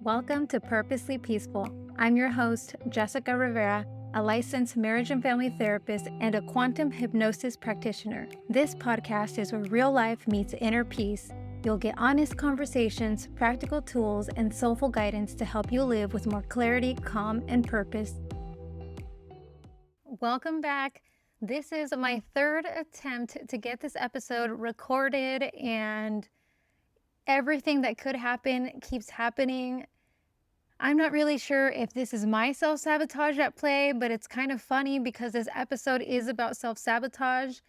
Welcome to Purposely Peaceful. I'm your host, Jessica Rivera, a licensed marriage and family therapist and a quantum hypnosis practitioner. This podcast is where real life meets inner peace. You'll get honest conversations, practical tools, and soulful guidance to help you live with more clarity, calm, and purpose. Welcome back. This is my third attempt to get this episode recorded, and everything that could happen keeps happening. I'm not really sure if this is my self-sabotage at play, but it's kind of funny because this episode is about self-sabotage.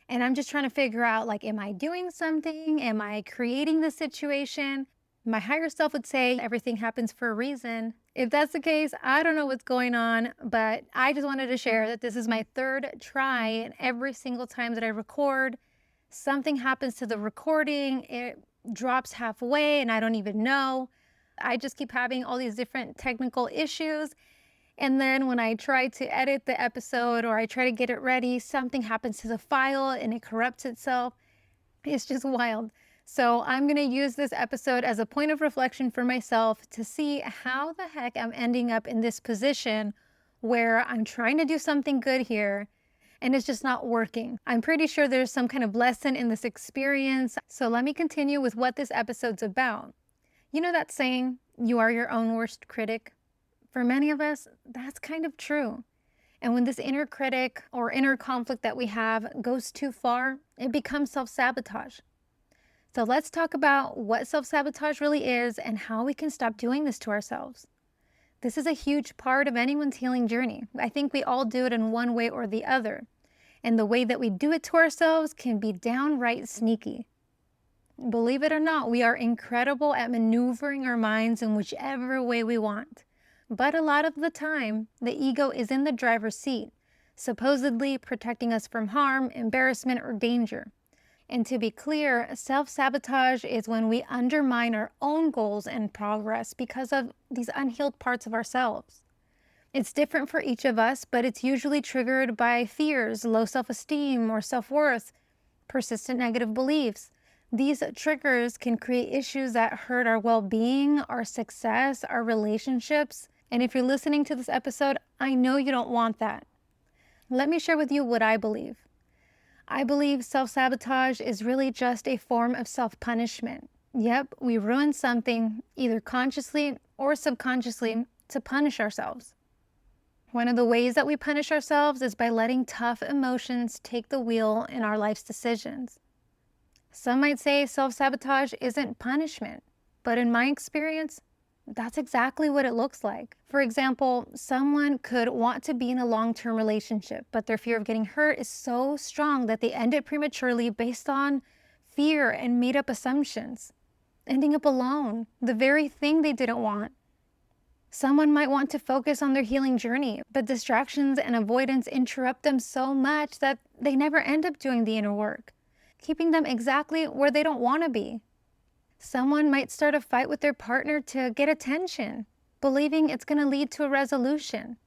And I'm just trying to figure out, am I doing something? Am I creating the situation? My higher self would say everything happens for a reason. If that's the case, I don't know what's going on, but I just wanted to share that this is my third try, and every single time that I record, something happens to the recording. It drops halfway and I don't even know. I just keep having all these different technical issues. And then when I try to edit the episode or I try to get it ready, something happens to the file and it corrupts itself. It's just wild. So I'm going to use this episode as a point of reflection for myself to see how the heck I'm ending up in this position where I'm trying to do something good here and it's just not working. I'm pretty sure there's some kind of lesson in this experience. So let me continue with what this episode's about. You know that saying, you are your own worst critic? For many of us, that's kind of true. And when this inner critic or inner conflict that we have goes too far, it becomes self-sabotage. So let's talk about what self-sabotage really is and how we can stop doing this to ourselves. This is a huge part of anyone's healing journey. I think we all do it in one way or the other. And the way that we do it to ourselves can be downright sneaky. Believe it or not, we are incredible at maneuvering our minds in whichever way we want. But a lot of the time, the ego is in the driver's seat, supposedly protecting us from harm, embarrassment, or danger. And to be clear, self-sabotage is when we undermine our own goals and progress because of these unhealed parts of ourselves. It's different for each of us, but it's usually triggered by fears, low self-esteem or self-worth, persistent negative beliefs. These triggers can create issues that hurt our well-being, our success, our relationships. And if you're listening to this episode, I know you don't want that. Let me share with you what I believe. I believe self-sabotage is really just a form of self-punishment. Yep, we ruin something either consciously or subconsciously to punish ourselves. One of the ways that we punish ourselves is by letting tough emotions take the wheel in our life's decisions. Some might say self-sabotage isn't punishment, but in my experience, that's exactly what it looks like. For example, someone could want to be in a long-term relationship, but their fear of getting hurt is so strong that they end it prematurely based on fear and made-up assumptions, ending up alone, the very thing they didn't want. Someone might want to focus on their healing journey, but distractions and avoidance interrupt them so much that they never end up doing the inner work, keeping them exactly where they don't want to be. Someone might start a fight with their partner to get attention, believing it's going to lead to a resolution.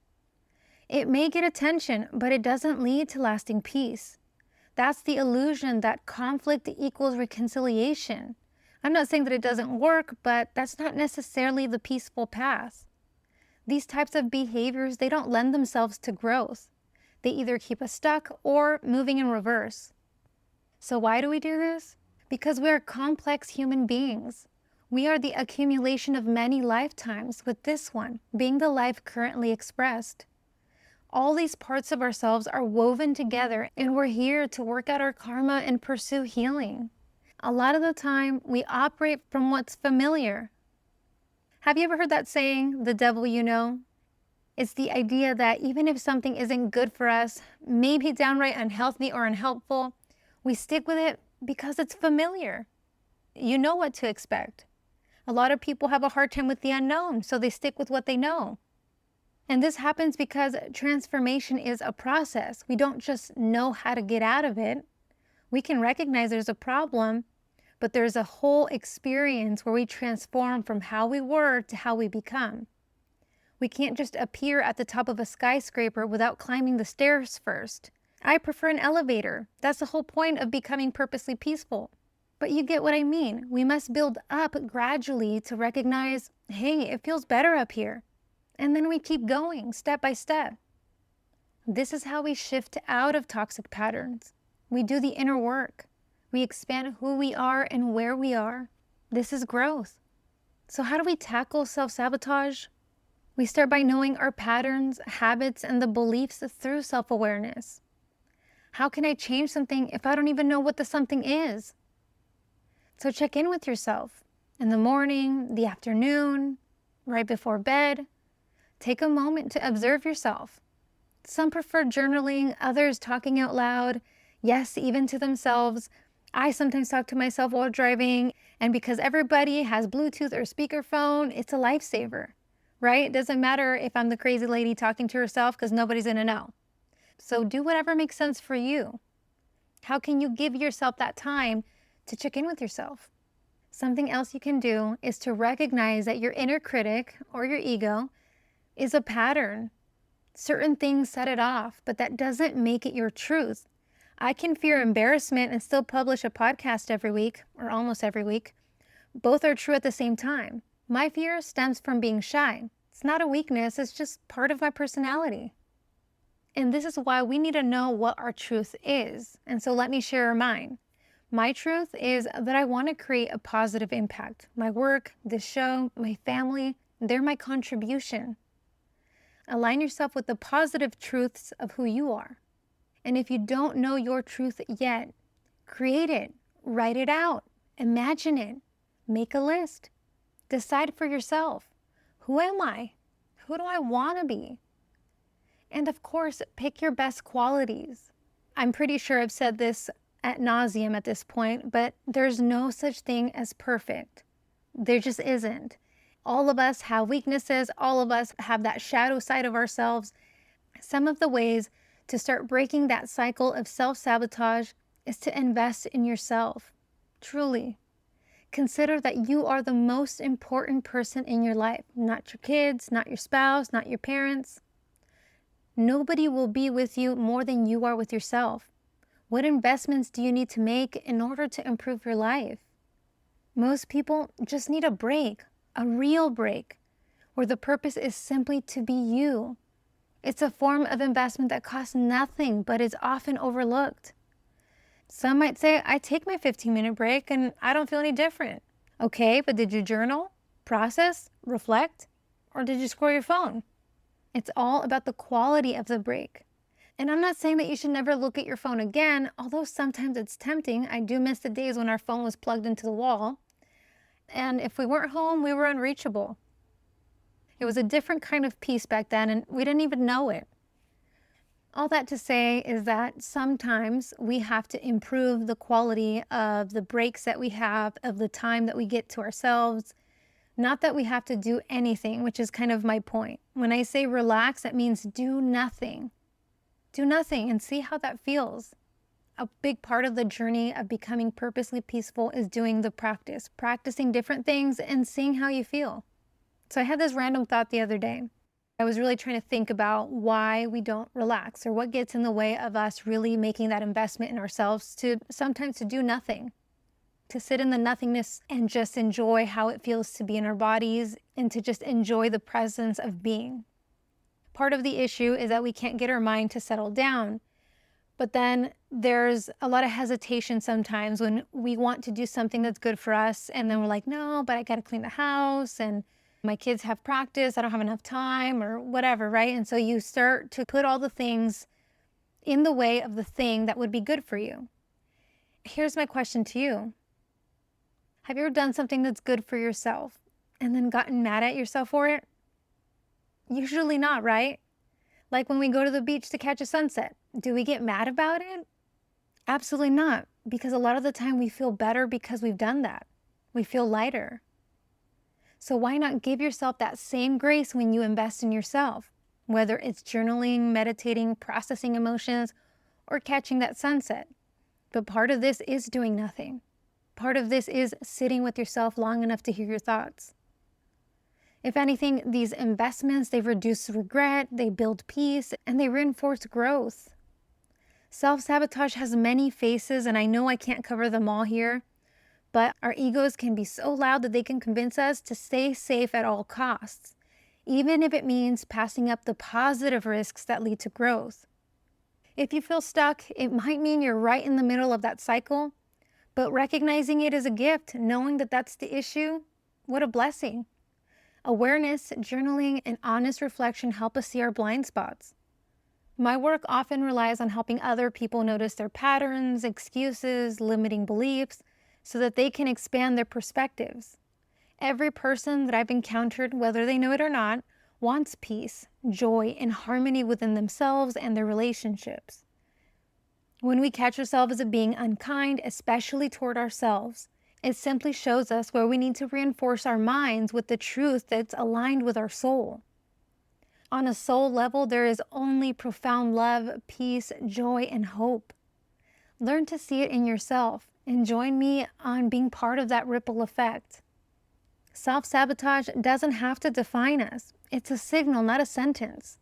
It may get attention, but it doesn't lead to lasting peace. That's the illusion that conflict equals reconciliation. I'm not saying that it doesn't work, but that's not necessarily the peaceful path. These types of behaviors, they don't lend themselves to growth. They either keep us stuck or moving in reverse. So why do we do this? Because we're complex human beings. We are the accumulation of many lifetimes, with this one being the life currently expressed. All these parts of ourselves are woven together, and we're here to work out our karma and pursue healing. A lot of the time, we operate from what's familiar. Have you ever heard that saying, the devil you know? It's the idea that even if something isn't good for us, maybe downright unhealthy or unhelpful, we stick with it because it's familiar. You know what to expect. A lot of people have a hard time with the unknown, so they stick with what they know. And this happens because transformation is a process. We don't just know how to get out of it. We can recognize there's a problem, but there's a whole experience where we transform from how we were to how we become. We can't just appear at the top of a skyscraper without climbing the stairs first. I prefer an elevator. That's the whole point of becoming purposely peaceful. But you get what I mean. We must build up gradually to recognize, hey, it feels better up here. And then we keep going step by step. This is how we shift out of toxic patterns. We do the inner work. We expand who we are and where we are. This is growth. So how do we tackle self-sabotage? We start by knowing our patterns, habits, and the beliefs through self-awareness. How can I change something if I don't even know what the something is? So check in with yourself in the morning, the afternoon, right before bed. Take a moment to observe yourself. Some prefer journaling, others talking out loud, yes, even to themselves. I sometimes talk to myself while driving, and because everybody has Bluetooth or speakerphone, it's a lifesaver, right? It doesn't matter if I'm the crazy lady talking to herself because nobody's gonna know. So do whatever makes sense for you. How can you give yourself that time to check in with yourself? Something else you can do is to recognize that your inner critic or your ego is a pattern. Certain things set it off, but that doesn't make it your truth. I can fear embarrassment and still publish a podcast every week, or almost every week. Both are true at the same time. My fear stems from being shy. It's not a weakness, it's just part of my personality. And this is why we need to know what our truth is. And so let me share mine. My truth is that I want to create a positive impact. My work, this show, my family, they're my contribution. Align yourself with the positive truths of who you are. And if you don't know your truth yet, create it, write it out, imagine it, make a list, decide for yourself. Who am I? Who do I want to be? And of course, pick your best qualities. I'm pretty sure I've said this ad nauseum at this point, but there's no such thing as perfect. There just isn't. All of us have weaknesses. All of us have that shadow side of ourselves. Some of the ways to start breaking that cycle of self-sabotage is to invest in yourself. Truly. Consider that you are the most important person in your life, not your kids, not your spouse, not your parents. Nobody will be with you more than you are with yourself. What investments do you need to make in order to improve your life? Most people just need a break, a real break, where the purpose is simply to be you. It's a form of investment that costs nothing, but is often overlooked. Some might say, I take my 15-minute break and I don't feel any different. Okay, but did you journal, process, reflect, or did you scroll your phone? It's all about the quality of the break. And I'm not saying that you should never look at your phone again, although sometimes it's tempting. I do miss the days when our phone was plugged into the wall. And if we weren't home, we were unreachable. It was a different kind of peace back then, and we didn't even know it. All that to say is that sometimes we have to improve the quality of the breaks that we have, of the time that we get to ourselves. Not that we have to do anything, which is kind of my point. When I say relax, that means do nothing. Do nothing and see how that feels. A big part of the journey of becoming purposely peaceful is doing the practice, practicing different things and seeing how you feel. So I had this random thought the other day. I was really trying to think about why we don't relax or what gets in the way of us really making that investment in ourselves to sometimes to do nothing, to sit in the nothingness and just enjoy how it feels to be in our bodies and to just enjoy the presence of being. Part of the issue is that we can't get our mind to settle down. But then there's a lot of hesitation sometimes when we want to do something that's good for us. And then we're like, no, but I got to clean the house and my kids have practice. I don't have enough time or whatever, right? And so you start to put all the things in the way of the thing that would be good for you. Here's my question to you. Have you ever done something that's good for yourself and then gotten mad at yourself for it? Usually not, right? Like when we go to the beach to catch a sunset, do we get mad about it? Absolutely not, because a lot of the time we feel better because we've done that. We feel lighter. So why not give yourself that same grace when you invest in yourself, whether it's journaling, meditating, processing emotions, or catching that sunset. But part of this is doing nothing. Part of this is sitting with yourself long enough to hear your thoughts. If anything, these investments, they reduce regret, they build peace, and they reinforce growth. Self-sabotage has many faces, and I know I can't cover them all here, but our egos can be so loud that they can convince us to stay safe at all costs, even if it means passing up the positive risks that lead to growth. If you feel stuck, it might mean you're right in the middle of that cycle, but recognizing it is a gift, knowing that that's the issue, what a blessing. Awareness, journaling, and honest reflection help us see our blind spots. My work often relies on helping other people notice their patterns, excuses, limiting beliefs, so that they can expand their perspectives. Every person that I've encountered, whether they know it or not, wants peace, joy, and harmony within themselves and their relationships. When we catch ourselves as being unkind, especially toward ourselves, it simply shows us where we need to reinforce our minds with the truth that's aligned with our soul. On a soul level, there is only profound love, peace, joy, and hope. Learn to see it in yourself and join me on being part of that ripple effect. Self-sabotage doesn't have to define us. It's a signal, not a sentence.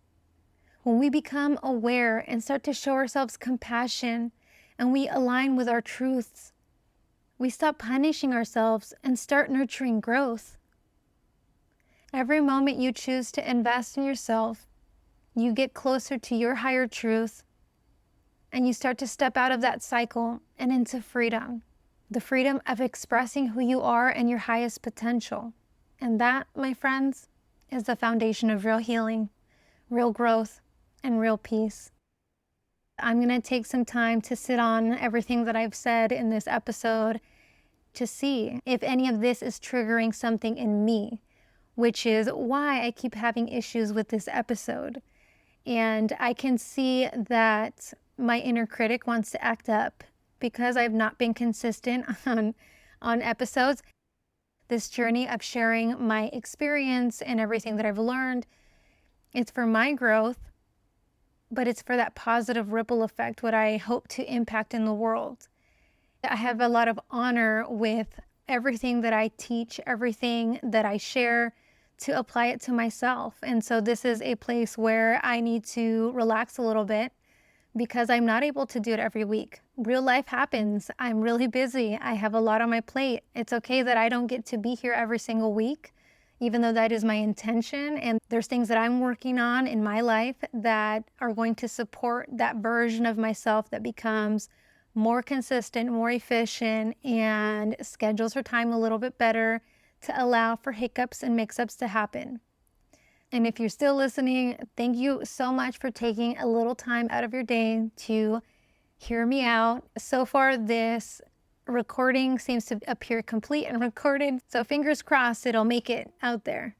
When we become aware and start to show ourselves compassion and we align with our truths, we stop punishing ourselves and start nurturing growth. Every moment you choose to invest in yourself, you get closer to your higher truth, and you start to step out of that cycle and into freedom. The freedom of expressing who you are and your highest potential. And that, my friends, is the foundation of real healing, real growth, and real peace. I'm going to take some time to sit on everything that I've said in this episode to see if any of this is triggering something in me, which is why I keep having issues with this episode. And I can see that my inner critic wants to act up because I've not been consistent on episodes. This journey of sharing my experience and everything that I've learned, it's for my growth, but it's for that positive ripple effect, what I hope to impact in the world. I have a lot of honor with everything that I teach, everything that I share, to apply it to myself. And so this is a place where I need to relax a little bit because I'm not able to do it every week. Real life happens. I'm really busy. I have a lot on my plate. It's okay that I don't get to be here every single week, even though that is my intention. And there's things that I'm working on in my life that are going to support that version of myself that becomes more consistent, more efficient, and schedules her time a little bit better to allow for hiccups and mix-ups to happen. And if you're still listening, thank you so much for taking a little time out of your day to hear me out. So far, this recording seems to appear complete and recorded, so fingers crossed it'll make it out there.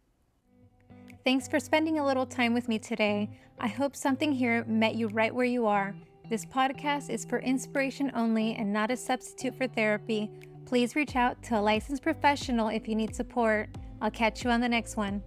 Thanks for spending a little time with me today. I hope something here met you right where you are. This podcast is for inspiration only and not a substitute for therapy. Please reach out to a licensed professional if you need support. I'll catch you on the next one.